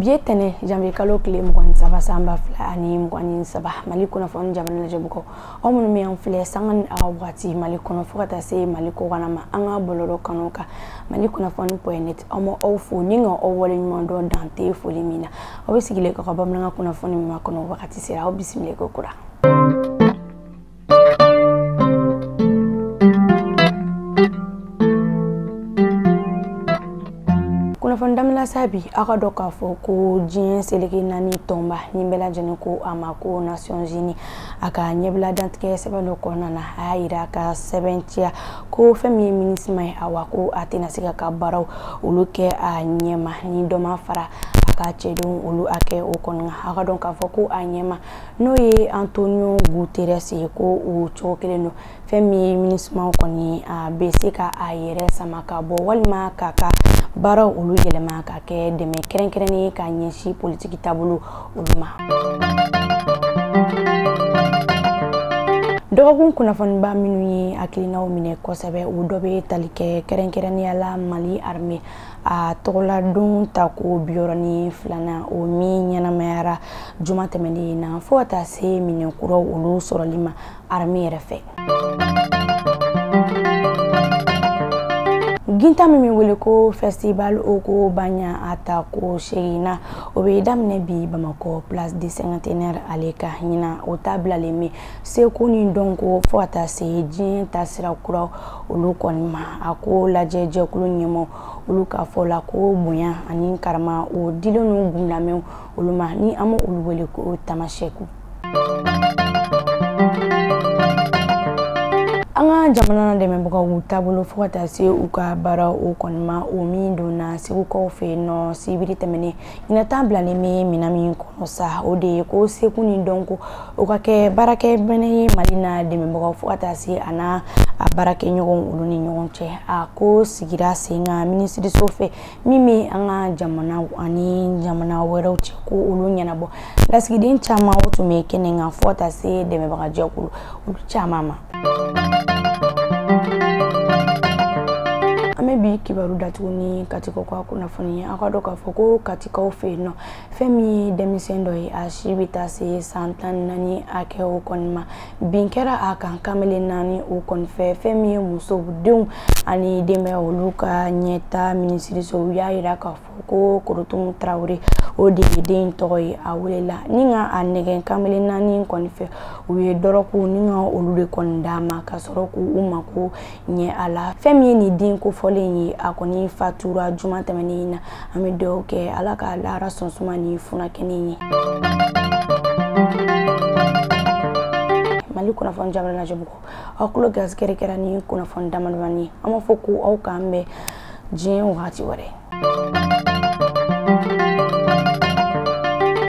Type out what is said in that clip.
Bietene jambe kalo kile mkwani saba samba fla ani mkwani saba maliko na fon jambe na jabuko omunu mi an fle sangan awati maliko na fukata se maliko wana ma anga bololo kanoka maliko na fon .net omo ofu ninga owole nyondo dante folimina obisigile ko bamnanga kuna fon mi makono wakati sera obisimile ko kura fondamla sabi akado ka fo ko jien seleke nani tomba nimbela jeni ko amako Nations Unies aka nyebla dantke sebalo ko nana ayira ka 70 ko femi minismai awako atina siga ka baraw uluke a nyema ni doma fara aka chedon ulu ake o konga akado ka fo ko anyema no ye Antonio Guterres ko o chokeleno femi minisma ko ni a besika ayere samaka bo walma kaka bara ulu yelema ka ke deme kerenkereni ka nyeshi politique tabulu uluma dogun kuna fon ba minuni akilina o mine ko sabe u dobe talike kerenkereni ala Mali armée a tola dun ta ko biorani flana o mi nyana mayara juma temeni na fo ata se mine kuro ulu sorolima armée refe ginta mi wele ko festival oko banya atako sheina obe damne bi Bamako place du cinquantenaire aleka hina o table lemi se ko ni donko fo ata se jin tasira kura ulukonma ako lajeje kulu nyemo uluka fola ko bunya ani karma o dilonu gumlame uluma ni amo uluwele ko tamasheku anga jamana de memboka utabulu fota se uka bara o konma o mindo na se uko fe no sibiri temene ina tabla le me minami kono sa o de ko se kuni donko uka ke barake bene malina de memboka fota se ana a barake nyogon uluni nyogon che a ko sigira se nga ministry sofe mimi anga jamana ani jamana wero che ko ulunya na bo lasigidin chama otu me kenenga fota se de memboka jokulu ulu chama ma amebi kibaru datuni katika kwa kuna foni akadoka foko katika ofeno femi demisendo a shibita se santan nani ake ukonma binkera aka kamele nani ukonfe femi muso dum ani deme oluka nyeta ministry so yaira ka foko kurutum traure odi den toy awlela ninga anegen kamele nani konfe uye doroku ninga olude kondama kasoroku umako nye ala femi ni din ko folenyi akoni fatura juma temenina amedo ke alaka lara sonsumani funa kenini mali kuna fon jamana na jobuko akulo gas kere ni kuna fon damanwani ama foku au kambe jin wati wore